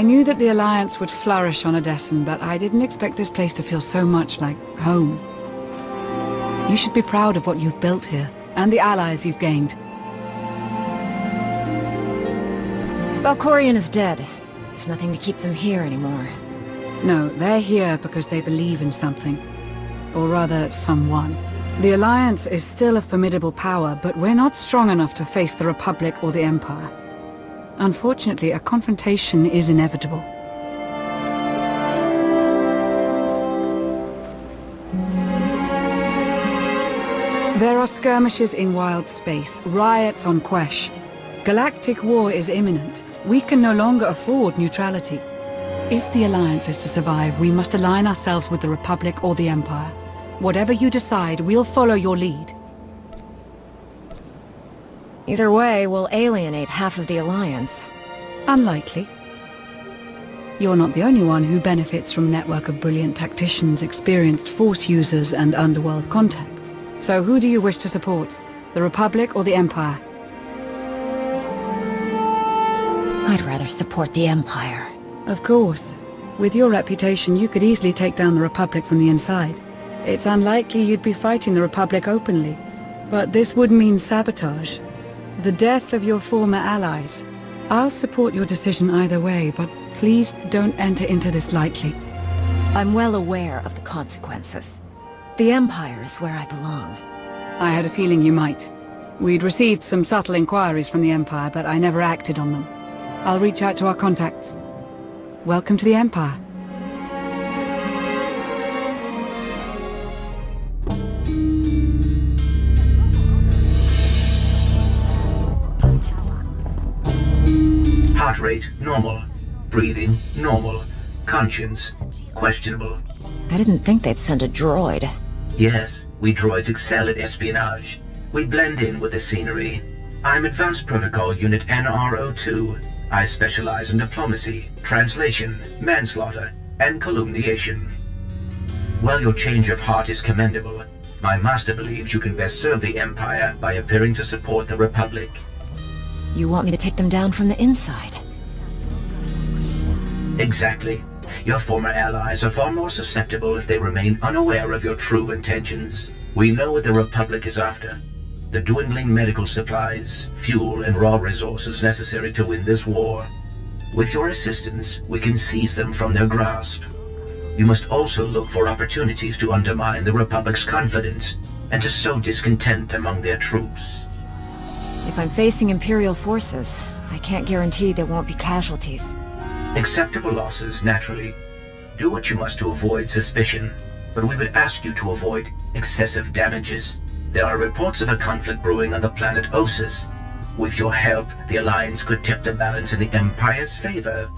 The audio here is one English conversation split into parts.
knew that the Alliance would flourish on Odessen, but I didn't expect this place to feel so much like home. You should be proud of what you've built here, and the allies you've gained. Valkorion is dead. There's nothing to keep them here anymore. No, they're here because they believe in something. Or rather, someone. The Alliance is still a formidable power, but we're not strong enough to face the Republic or the Empire. Unfortunately, a confrontation is inevitable. There are skirmishes in wild space, riots on Quesh. Galactic war is imminent. We can no longer afford neutrality. If the Alliance is to survive, we must align ourselves with the Republic or the Empire. Whatever you decide, we'll follow your lead. Either way, we'll alienate half of the Alliance. Unlikely. You're not the only one who benefits from a network of brilliant tacticians, experienced Force users, and underworld contacts. So who do you wish to support? The Republic or the Empire? I'd rather support the Empire. Of course. With your reputation, you could easily take down the Republic from the inside. It's unlikely you'd be fighting the Republic openly, but this would mean sabotage. The death of your former allies. I'll support your decision either way, but please don't enter into this lightly. I'm well aware of the consequences. The Empire is where I belong. I had a feeling you might. We'd received some subtle inquiries from the Empire, but I never acted on them. I'll reach out to our contacts. Welcome to the Empire. Heart rate, normal. Breathing, normal. Conscience, questionable. I didn't think they'd send a droid. Yes, we droids excel at espionage. We blend in with the scenery. I'm Advanced Protocol Unit NR02. I specialize in diplomacy, translation, manslaughter, and calumniation. While your change of heart is commendable, my master believes you can best serve the Empire by appearing to support the Republic. You want me to take them down from the inside? Exactly. Your former allies are far more susceptible if they remain unaware of your true intentions. We know what the Republic is after. The dwindling medical supplies, fuel, and raw resources necessary to win this war. With your assistance, we can seize them from their grasp. You must also look for opportunities to undermine the Republic's confidence, and to sow discontent among their troops. If I'm facing Imperial forces, I can't guarantee there won't be casualties. Acceptable losses, naturally. Do what you must to avoid suspicion, but we would ask you to avoid excessive damages. There are reports of a conflict brewing on the planet Ossus. With your help, the Alliance could tip the balance in the Empire's favor.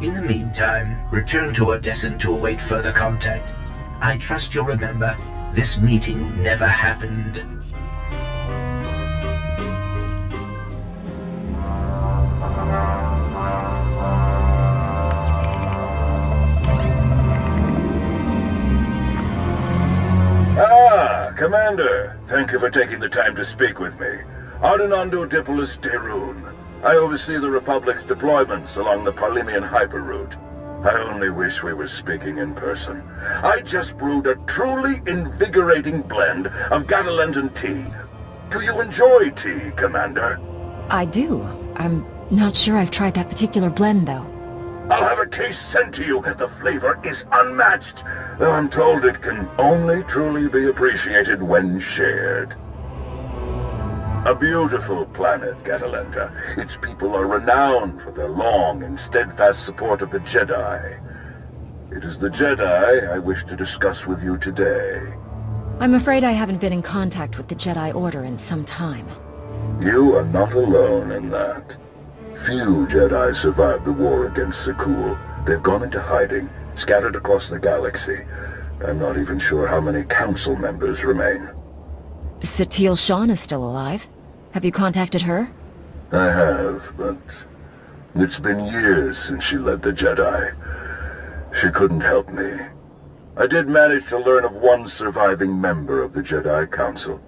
In the meantime, return to Odessen to await further contact. I trust you'll remember, this meeting never happened. Commander, thank you for taking the time to speak with me. Ardinando Dipolis Derun. I oversee the Republic's deployments along the Parlemian hyperroute. I only wish we were speaking in person. I just brewed a truly invigorating blend of Gatalentan tea. Do you enjoy tea, Commander? I do. I'm not sure I've tried that particular blend, though. I'll have a case sent to you. The flavor is unmatched, though I'm told it can only truly be appreciated when shared. A beautiful planet, Gatalenta. Its people are renowned for their long and steadfast support of the Jedi. It is the Jedi I wish to discuss with you today. I'm afraid I haven't been in contact with the Jedi Order in some time. You are not alone in that. Few Jedi survived the war against Sakul. They've gone into hiding, scattered across the galaxy. I'm not even sure how many council members remain. Satil Shan is still alive. Have you contacted her? I have, but it's been years since she led the Jedi. She couldn't help me. I did manage to learn of one surviving member of the Jedi Council,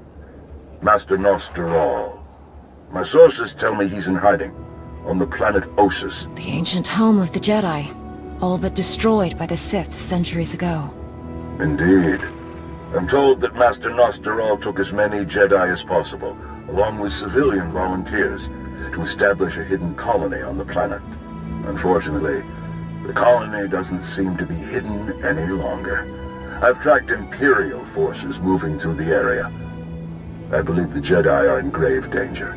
Master Nostral. My sources tell me he's in hiding. on the planet Ossus. The ancient home of the Jedi, all but destroyed by the Sith centuries ago. Indeed. I'm told that Master SWTOR took as many Jedi as possible, along with civilian volunteers, to establish a hidden colony on the planet. Unfortunately, the colony doesn't seem to be hidden any longer. I've tracked Imperial forces moving through the area. I believe the Jedi are in grave danger.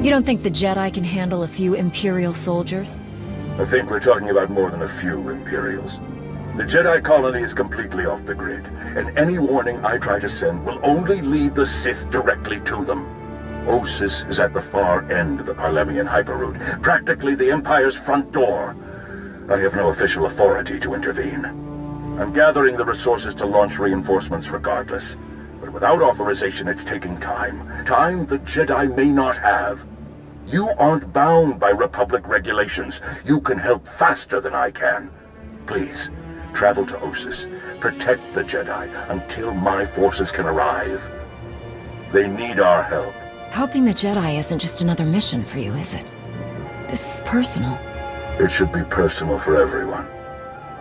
You don't think the Jedi can handle a few Imperial soldiers? I think we're talking about more than a few Imperials. The Jedi colony is completely off the grid, and any warning I try to send will only lead the Sith directly to them. Ossus is at the far end of the Parlemian hyperroute, practically the Empire's front door. I have no official authority to intervene. I'm gathering the resources to launch reinforcements regardless, but without authorization it's taking time. Time the Jedi may not have. You aren't bound by Republic regulations. You can help faster than I can. Please, travel to Ossus. Protect the Jedi until my forces can arrive. They need our help. Helping the Jedi isn't just another mission for you, is it? This is personal. It should be personal for everyone.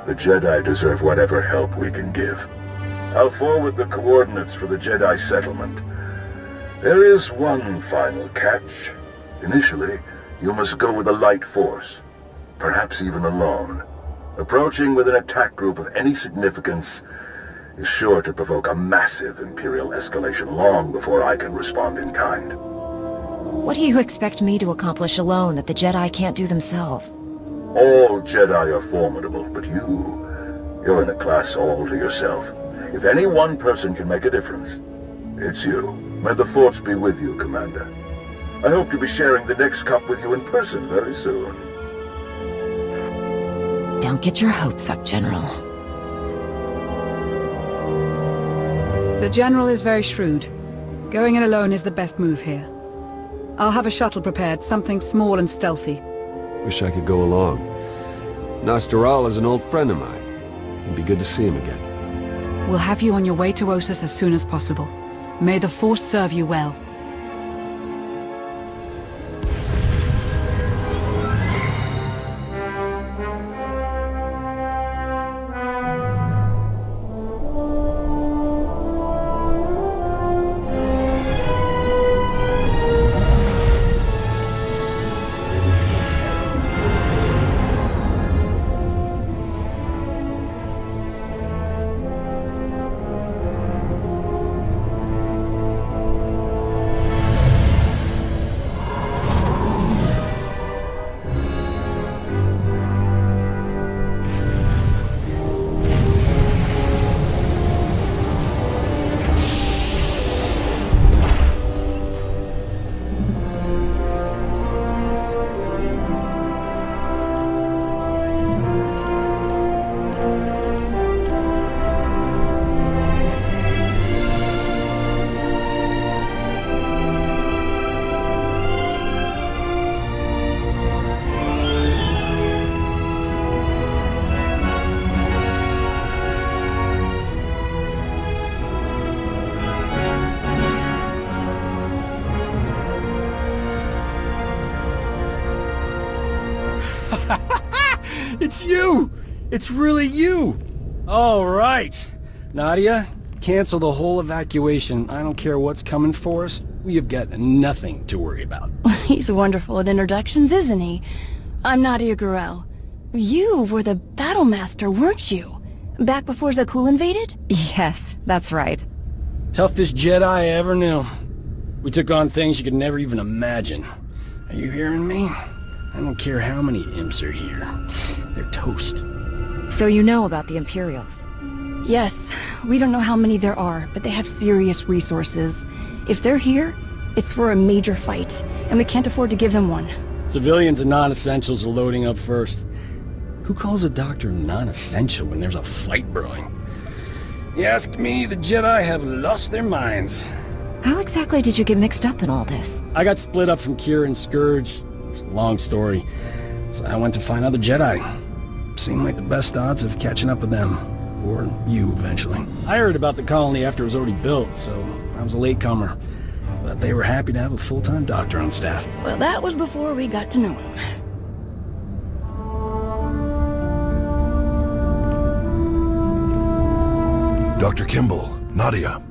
The Jedi deserve whatever help we can give. I'll forward the coordinates for the Jedi settlement. There is one final catch. Initially, you must go with a light force, perhaps even alone. Approaching with an attack group of any significance is sure to provoke a massive Imperial escalation long before I can respond in kind. What do you expect me to accomplish alone that the Jedi can't do themselves? All Jedi are formidable, but you're in a class all to yourself. If any one person can make a difference, it's you. May the Force be with you, Commander. I hope to be sharing the next cup with you in person very soon. Don't get your hopes up, General. The General is very shrewd. Going in alone is the best move here. I'll have a shuttle prepared, something small and stealthy. Wish I could go along. SWTOR is an old friend of mine. It'd be good to see him again. We'll have you on your way to Ossus as soon as possible. May the Force serve you well. It's you! It's really you! All right. Nadia, cancel the whole evacuation. I don't care what's coming for us. We have got nothing to worry about. He's wonderful at introductions, isn't he? I'm Nadia Gurel. You were the battle master, weren't you? Back before Zakul invaded? Yes, that's right. Toughest Jedi I ever knew. We took on things you could never even imagine. Are you hearing me? I don't care how many imps are here. They're toast. So you know about the Imperials? Yes, we don't know how many there are, but they have serious resources. If they're here, it's for a major fight, and we can't afford to give them one. Civilians and non-essentials are loading up first. Who calls a doctor non-essential when there's a fight brewing? You ask me, the Jedi have lost their minds. How exactly did you get mixed up in all this? I got split up from Kira and Scourge. It's a long story. So I went to find other Jedi. Seemed like the best odds of catching up with them. Or you, eventually. I heard about the colony after it was already built, so I was a latecomer. but they were happy to have a full-time doctor on staff. Well, that was before we got to know him. Dr. Kimball, Nadia,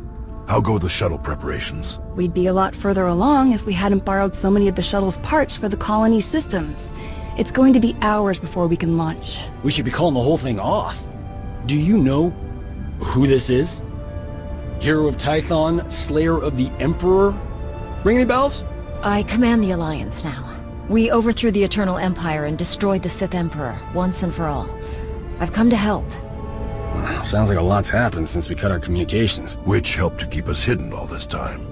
how go the shuttle preparations? We'd be a lot further along if we hadn't borrowed so many of the shuttle's parts for the colony systems. It's going to be hours before we can launch. We should be calling the whole thing off. Do you know who this is? Hero of Tython, Slayer of the Emperor? Ring any bells? I command the Alliance now. We overthrew the Eternal Empire and destroyed the Sith Emperor, once and for all. I've come to help. Sounds like a lot's happened since we cut our communications. Which helped to keep us hidden all this time.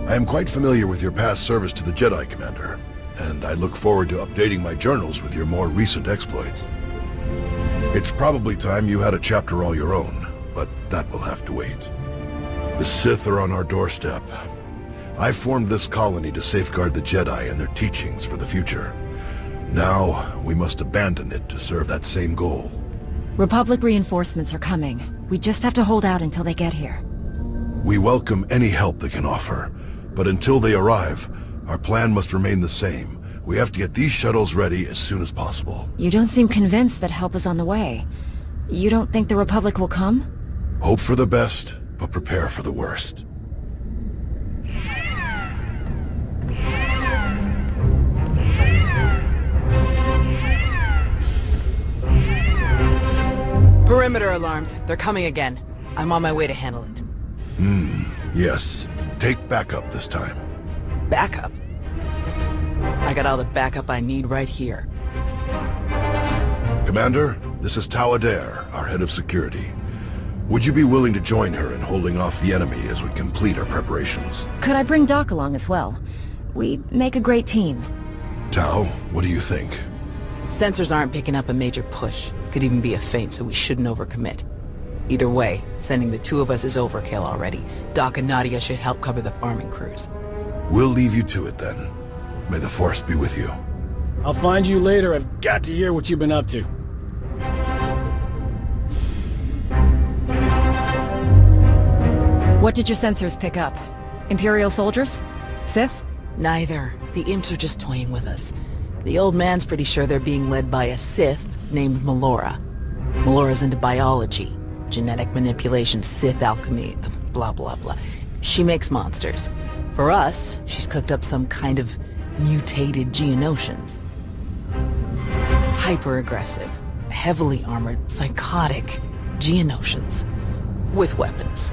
I am quite familiar with your past service to the Jedi, Commander, and I look forward to updating my journals with your more recent exploits. It's probably time you had a chapter all your own, but that will have to wait. The Sith are on our doorstep. I formed this colony to safeguard the Jedi and their teachings for the future. Now, we must abandon it to serve that same goal. Republic reinforcements are coming. We just have to hold out until they get here. We welcome any help they can offer, but until they arrive, our plan must remain the same. We have to get these shuttles ready as soon as possible. You don't seem convinced that help is on the way. You don't think the Republic will come? Hope for the best, but prepare for the worst. Perimeter alarms. They're coming again. I'm on my way to handle it. Yes. Take backup this time. Backup? I got all the backup I need right here. Commander, this is Tau Adair, our head of security. Would you be willing to join her in holding off the enemy as we complete our preparations? Could I bring Doc along as well? We make a great team. Tau, what do you think? Sensors aren't picking up a major push. Could even be a feint, so we shouldn't overcommit. Either way, sending the two of us is overkill already. Doc and Nadia should help cover the farming crews. We'll leave you to it then. May the Force be with you. I'll find you later. I've got to hear what you've been up to. What did your sensors pick up? Imperial soldiers? Sith? Neither. The imps are just toying with us. The old man's pretty sure they're being led by a Sith named Melora. Melora's into biology, genetic manipulation, Sith alchemy, blah blah blah. She makes monsters. For us, she's cooked up some kind of mutated Geonosians. Hyper-aggressive, heavily armored, psychotic Geonosians. With weapons.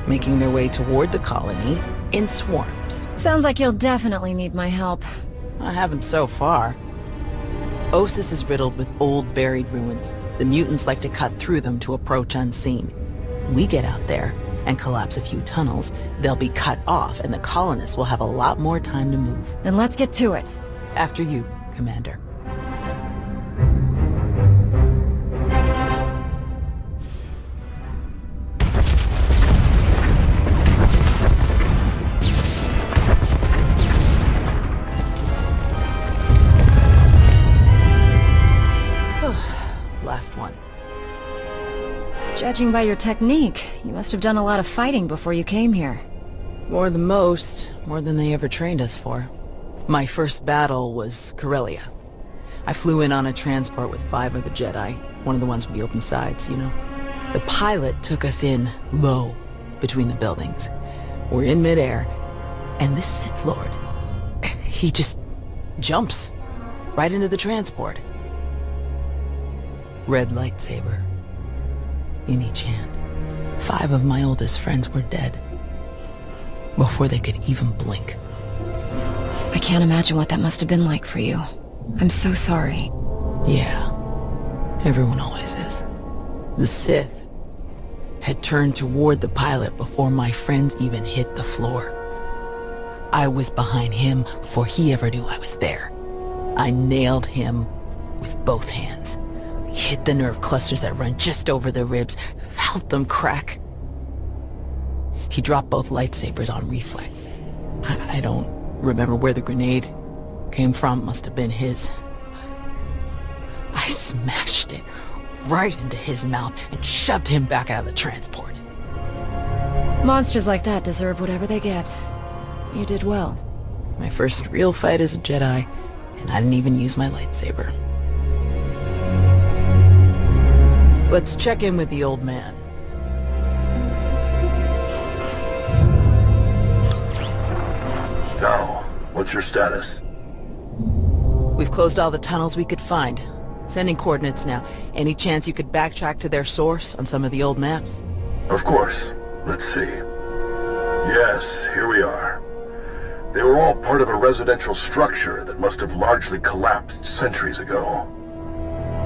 Making their way toward the colony in swarms. Sounds like you'll definitely need my help. I haven't so far. Ossus is riddled with old buried ruins. The mutants like to cut through them to approach unseen. We get out there and collapse a few tunnels, they'll be cut off and the colonists will have a lot more time to move. Then let's get to it. After you, Commander. Last one. Judging by your technique, you must have done a lot of fighting before you came here. More than most, more than they ever trained us for. My first battle was Corellia. I flew in on a transport with 5 of the Jedi, one of the ones with the open sides, you know. The pilot took us in low, between the buildings. We're in midair, and this Sith Lord, he just jumps right into the transport. Red lightsaber in each hand. 5 of my oldest friends were dead before they could even blink. I can't imagine what that must have been like for you. I'm so sorry. Yeah, everyone always is. The Sith had turned toward the pilot before my friends even hit the floor. I was behind him before he ever knew I was there. I nailed him with both hands. Hit the nerve clusters that run just over the ribs, felt them crack. He dropped both lightsabers on reflex. I don't remember where the grenade came from, must have been his. I smashed it right into his mouth and shoved him back out of the transport. Monsters like that deserve whatever they get. You did well. My first real fight as a Jedi, and I didn't even use my lightsaber. Let's check in with the old man. Now, what's your status? We've closed all the tunnels we could find. Sending coordinates now. Any chance you could backtrack to their source on some of the old maps? Of course. Let's see. Yes, here we are. They were all part of a residential structure that must have largely collapsed centuries ago.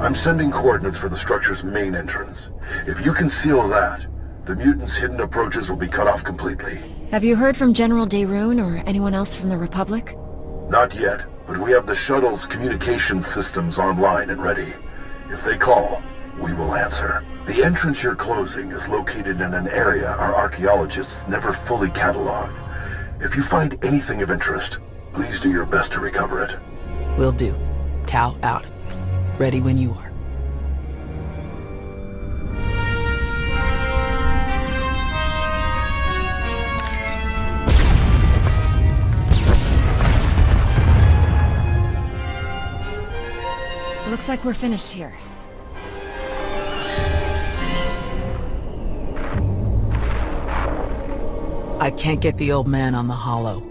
I'm sending coordinates for the structure's main entrance. If you can seal that, the mutants' hidden approaches will be cut off completely. Have you heard from General Daerun or anyone else from the Republic? Not yet, but we have the shuttle's communication systems online and ready. If they call, we will answer. The entrance you're closing is located in an area our archaeologists never fully cataloged. If you find anything of interest, please do your best to recover it. Will do. Tau out. Ready when you are. Looks like we're finished here. I can't get the old man on the holo.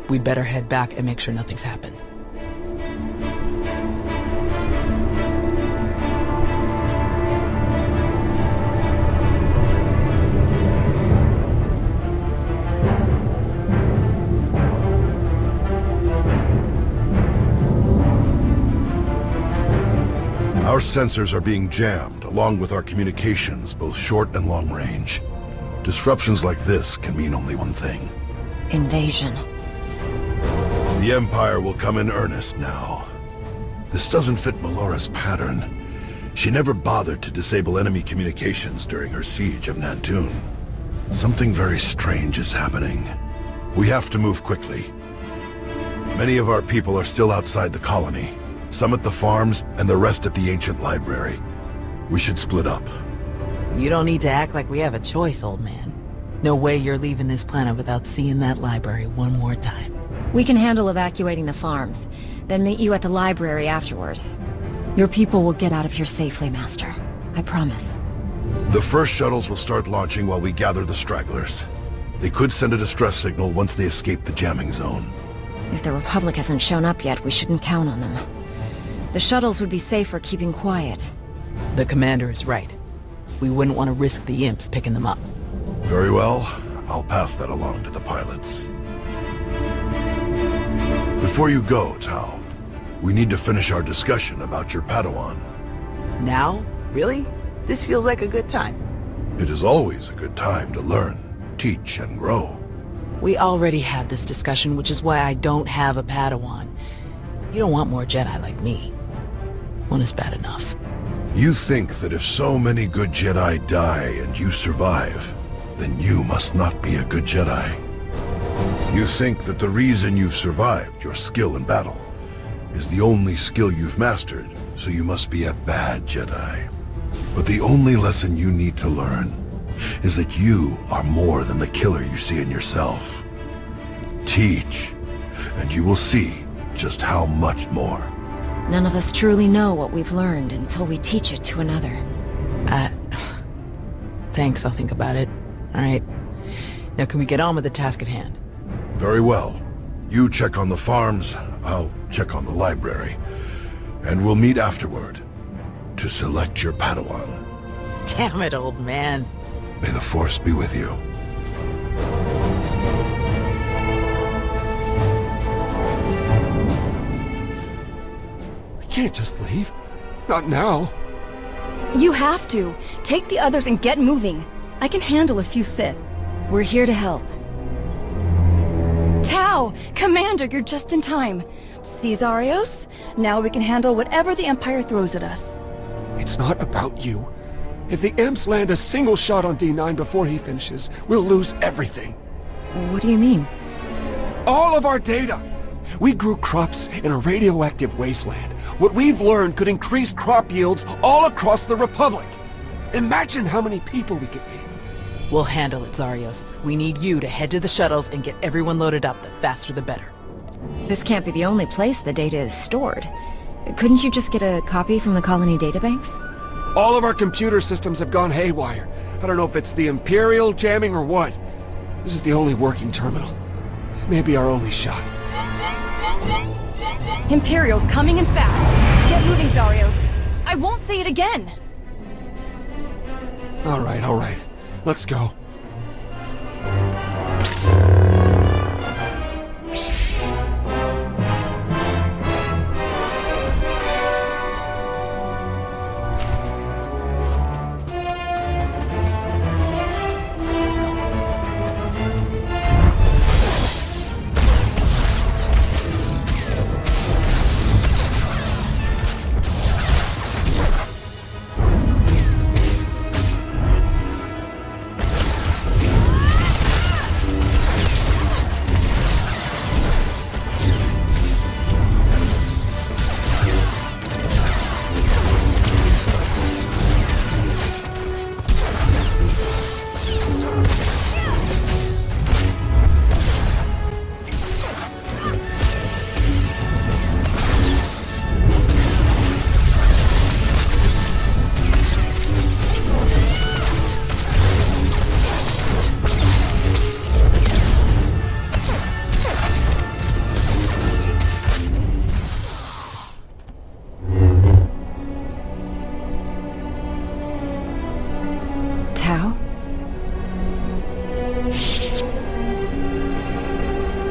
We'd better head back and make sure nothing's happened. Our sensors are being jammed, along with our communications, both short and long range. Disruptions like this can mean only one thing. Invasion. The Empire will come in earnest now. This doesn't fit Melora's pattern. She never bothered to disable enemy communications during her siege of Nantoon. Something very strange is happening. We have to move quickly. Many of our people are still outside the colony. Some at the farms, and the rest at the ancient library. We should split up. You don't need to act like we have a choice, old man. No way you're leaving this planet without seeing that library one more time. We can handle evacuating the farms, then meet you at the library afterward. Your people will get out of here safely, Master. I promise. The first shuttles will start launching while we gather the stragglers. They could send a distress signal once they escape the jamming zone. If the Republic hasn't shown up yet, we shouldn't count on them. The shuttles would be safer keeping quiet. The commander is right. We wouldn't want to risk the imps picking them up. Very well. I'll pass that along to the pilots. Before you go, Tau, we need to finish our discussion about your Padawan. Now? Really? This feels like a good time. It is always a good time to learn, teach, and grow. We already had this discussion, which is why I don't have a Padawan. You don't want more Jedi like me. One is bad enough. You think that if so many good Jedi die and you survive, then you must not be a good Jedi. You think that the reason you've survived, your skill in battle, is the only skill you've mastered, so you must be a bad Jedi. But the only lesson you need to learn is that you are more than the killer you see in yourself. Teach, and you will see just how much more. None of us truly know what we've learned until we teach it to another. Thanks, I'll think about it. Alright. Now can we get on with the task at hand? Very well. You check on the farms, I'll check on the library. And we'll meet afterward to select your Padawan. Damn it, old man. May the Force be with you. Can't just leave. Not now. You have to. Take the others and get moving. I can handle a few Sith. We're here to help. Tau! Commander, you're just in time. Caesarios, now we can handle whatever the Empire throws at us. It's not about you. If the imps land a single shot on D9 before he finishes, we'll lose everything. What do you mean? All of our data! We grew crops in a radioactive wasteland. What we've learned could increase crop yields all across the Republic. Imagine how many people we could feed. We'll handle it, Zarios. We need you to head to the shuttles and get everyone loaded up. The faster the better. This can't be the only place the data is stored. Couldn't you just get a copy from the colony databanks? All of our computer systems have gone haywire. I don't know if it's the Imperial jamming or what. This is the only working terminal. Maybe our only shot. Imperial's coming in fast. Get moving, Zarios. I won't say it again. All right. Let's go.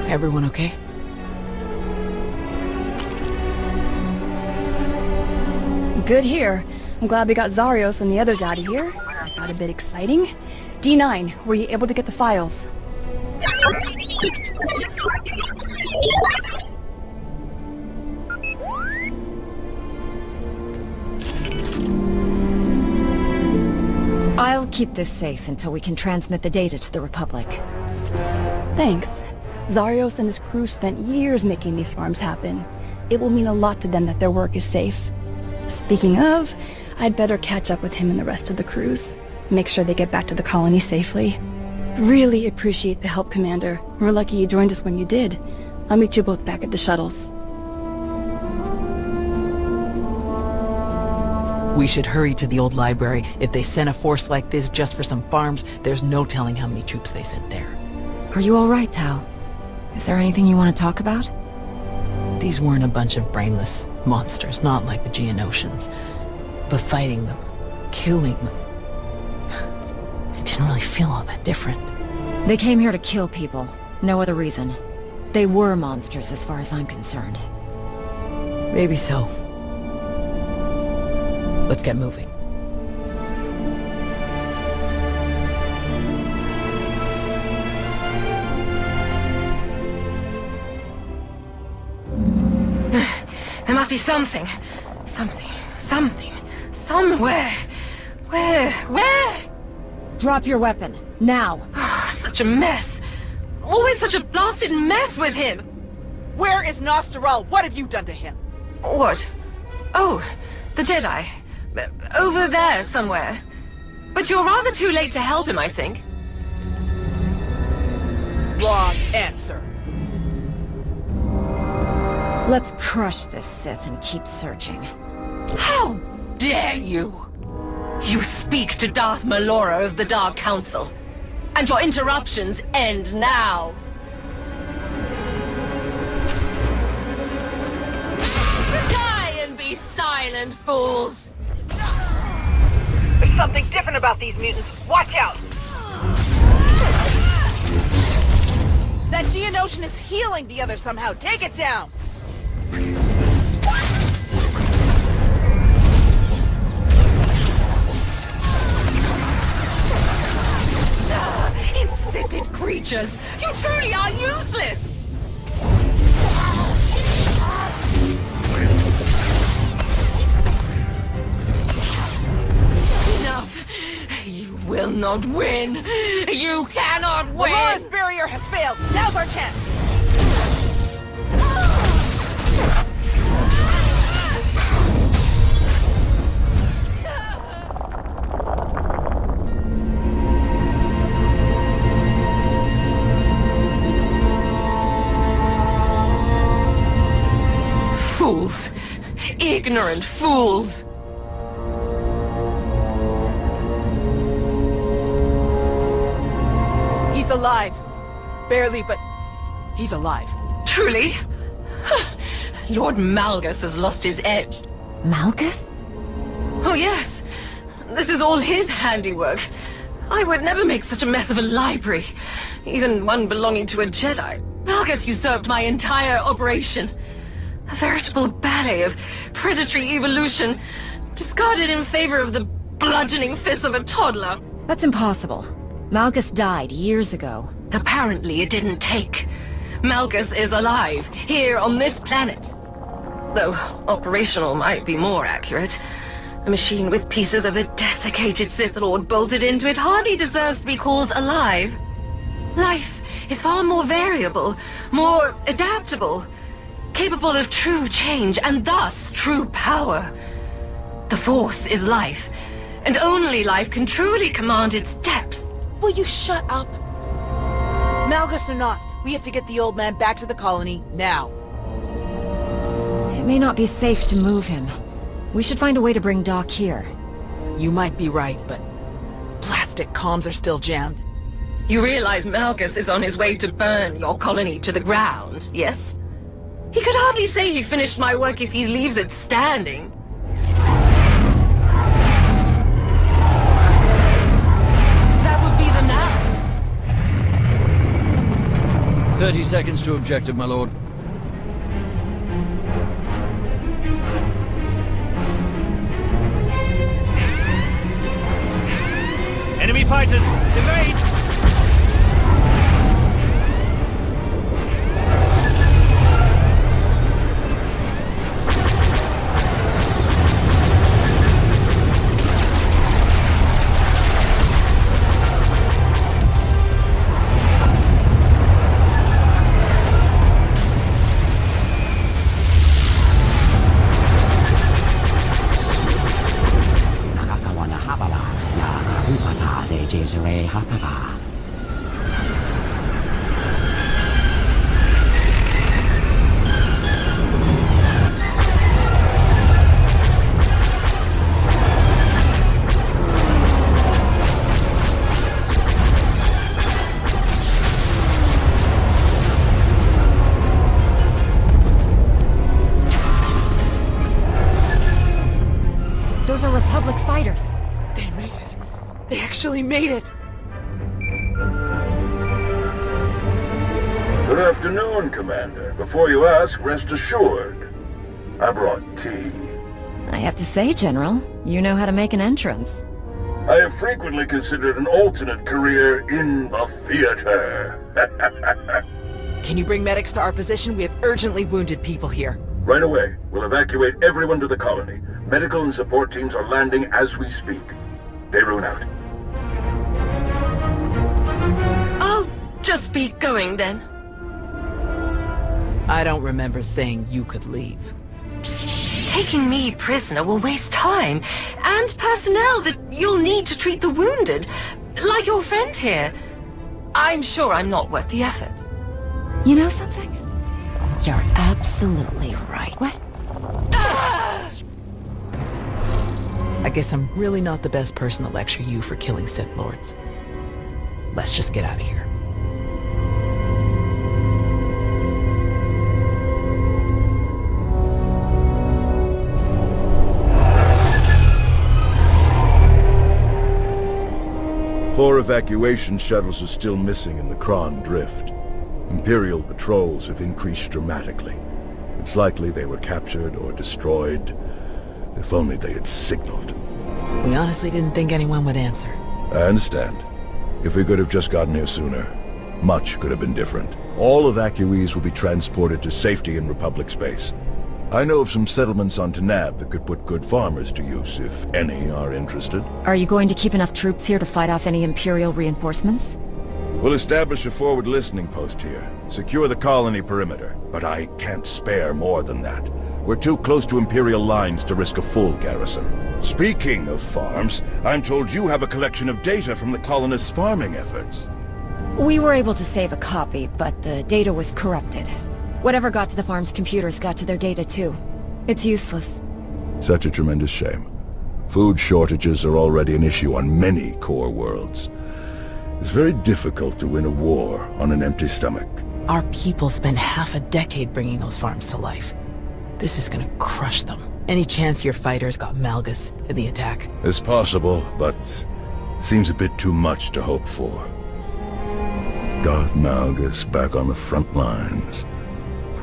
Everyone okay? Good here. I'm glad we got Zarios and the others out of here. Got a bit exciting. D9, were you able to get the files? I'll keep this safe until we can transmit the data to the Republic. Thanks. Zarios and his crew spent years making these farms happen. It will mean a lot to them that their work is safe. Speaking of, I'd better catch up with him and the rest of the crews. Make sure they get back to the colony safely. Really appreciate the help, Commander. We're lucky you joined us when you did. I'll meet you both back at the shuttles. We should hurry to the old library. If they sent a force like this just for some farms, there's no telling how many troops they sent there. Are you all right, Tal? Is there anything you want to talk about? These weren't a bunch of brainless monsters, not like the Geonosians. But fighting them, killing them, it didn't really feel all that different. They came here to kill people. No other reason. They were monsters as far as I'm concerned. Maybe so. Let's get moving. There must be something. Somewhere. Where? Drop your weapon, now! Such a mess. Always such a blasted mess with him. Where is Nosteral? What have you done to him? What? Oh, the Jedi. Over there somewhere. But you're rather too late to help him, I think. Wrong answer. Let's crush this Sith and keep searching. How dare you! You speak to Darth Malora of the Dark Council. And your interruptions end now. Die and be silent, fools! There's something different about these mutants. Watch out! That Geonosian is healing the other somehow. Take it down! Insipid creatures! You truly are useless! Enough! You will not win! You cannot win! Malora's barrier has failed! Now's our chance! Fools! Ignorant fools! He's alive. Barely, but he's alive. Truly? Lord Malgus has lost his edge. Malgus? Oh yes, this is all his handiwork. I would never make such a mess of a library, even one belonging to a Jedi. Malgus usurped my entire operation. A veritable ballet of predatory evolution, discarded in favor of the bludgeoning fists of a toddler. That's impossible. Malgus died years ago. Apparently it didn't take. Malgus is alive, here on this planet. Though operational might be more accurate. A machine with pieces of a desiccated Sith Lord bolted into it hardly deserves to be called alive. Life is far more variable, more adaptable, capable of true change, and thus true power. The Force is life, and only life can truly command its depth. Will you shut up? Malgus or not, we have to get the old man back to the colony, now. It may not be safe to move him. We should find a way to bring Doc here. You might be right, but plastic comms are still jammed. You realize Malgus is on his way to burn your colony to the ground, yes? He could hardly say he finished my work if he leaves it standing. That would be the now. 30 seconds to objective, my lord. Enemy fighters, evade! Those are Republic fighters. They made it. They actually made it. Good afternoon, Commander. Before you ask, rest assured. I brought tea. I have to say, General, you know how to make an entrance. I have frequently considered an alternate career in the theater. Can you bring medics to our position? We have urgently wounded people here. Right away. We'll evacuate everyone to the colony. Medical and support teams are landing as we speak. Daerun out. I'll just be going then. I don't remember saying you could leave. Taking me prisoner will waste time, and personnel that you'll need to treat the wounded, like your friend here. I'm sure I'm not worth the effort. You know something? You're absolutely right. What? I guess I'm really not the best person to lecture you for killing Sith Lords. Let's just get out of here. Four evacuation shuttles are still missing in the Kron Drift. Imperial patrols have increased dramatically. It's likely they were captured or destroyed. If only they had signaled. We honestly didn't think anyone would answer. I understand. If we could have just gotten here sooner, much could have been different. All evacuees will be transported to safety in Republic space. I know of some settlements on Tanab that could put good farmers to use, if any are interested. Are you going to keep enough troops here to fight off any Imperial reinforcements? We'll establish a forward listening post here. Secure the colony perimeter, but I can't spare more than that. We're too close to Imperial lines to risk a full garrison. Speaking of farms, I'm told you have a collection of data from the colonists' farming efforts. We were able to save a copy, but the data was corrupted. Whatever got to the farm's computers got to their data too. It's useless. Such a tremendous shame. Food shortages are already an issue on many core worlds. It's very difficult to win a war on an empty stomach. Our people spent half a decade bringing those farms to life. This is gonna crush them. Any chance your fighters got Malgus in the attack? It's possible, but it seems a bit too much to hope for. Darth Malgus back on the front lines.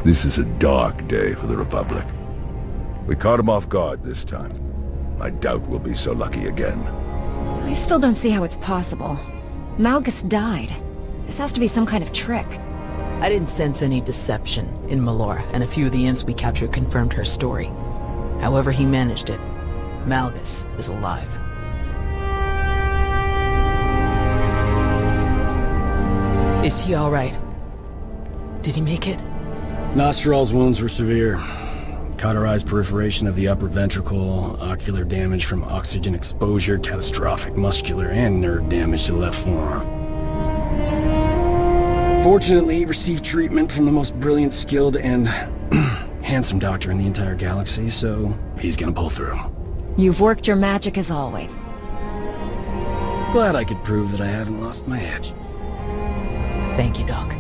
This is a dark day for the Republic. We caught him off guard this time. I doubt we'll be so lucky again. I still don't see how it's possible. Malgus died. This has to be some kind of trick. I didn't sense any deception in Malora, and a few of the imps we captured confirmed her story. However he managed it, Malgus is alive. Is he all right? Did he make it? Nostral's wounds were severe. Cauterized perforation of the upper ventricle, ocular damage from oxygen exposure, catastrophic muscular and nerve damage to the left forearm. Fortunately, he received treatment from the most brilliant, skilled, and handsome doctor in the entire galaxy, so he's gonna pull through. You've worked your magic as always. Glad I could prove that I haven't lost my edge. Thank you, Doc.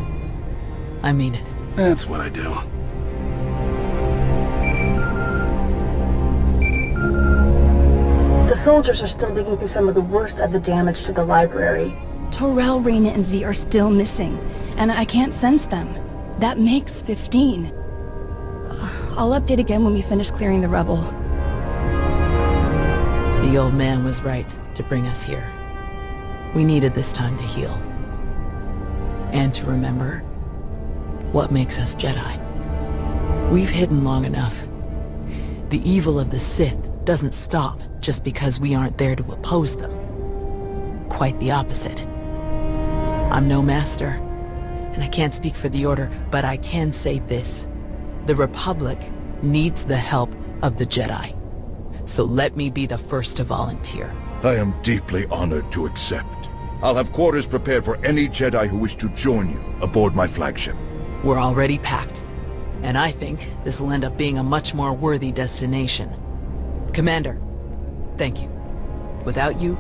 I mean it. That's what I do. The soldiers are still digging through some of the worst of the damage to the library. Torel, Reyna, and Z are still missing, and I can't sense them. That makes 15. I'll update again when we finish clearing the rubble. The old man was right to bring us here. We needed this time to heal. And to remember what makes us Jedi. We've hidden long enough. The evil of the Sith doesn't stop just because we aren't there to oppose them. Quite the opposite. I'm no master, and I can't speak for the Order, but I can say this. The Republic needs the help of the Jedi. So let me be the first to volunteer. I am deeply honored to accept. I'll have quarters prepared for any Jedi who wish to join you aboard my flagship. We're already packed, and I think this will end up being a much more worthy destination. Commander, thank you. Without you,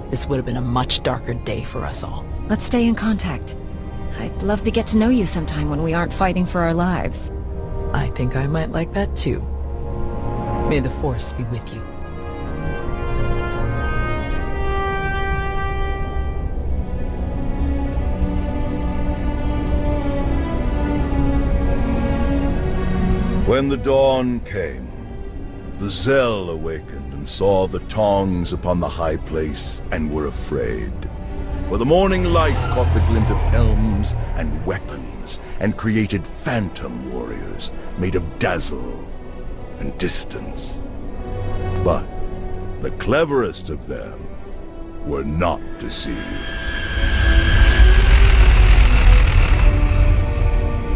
this would have been a much darker day for us all. Let's stay in contact. I'd love to get to know you sometime when we aren't fighting for our lives. I think I might like that too. May the Force be with you. When the dawn came, the Zell awakened and saw the tongs upon the high place and were afraid. For the morning light caught the glint of helms and weapons and created phantom warriors made of dazzle and distance. But the cleverest of them were not deceived.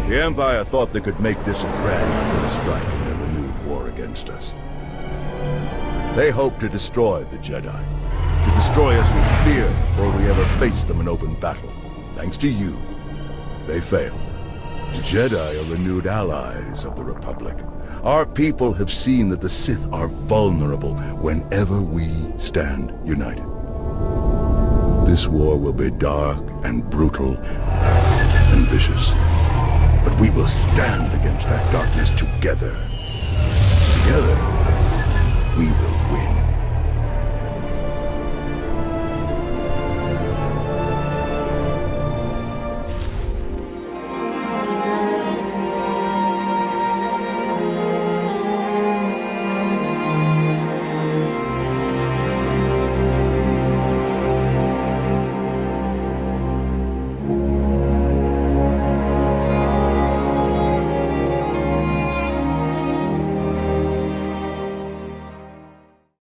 The Empire thought they could make this a grand first strike in their renewed war against us. They hoped to destroy the Jedi, to destroy us with fear before we ever faced them in open battle. Thanks to you, they failed. The Jedi are renewed allies of the Republic. Our people have seen that the Sith are vulnerable whenever we stand united. This war will be dark and brutal and vicious. But we will stand against that darkness together. Together, we will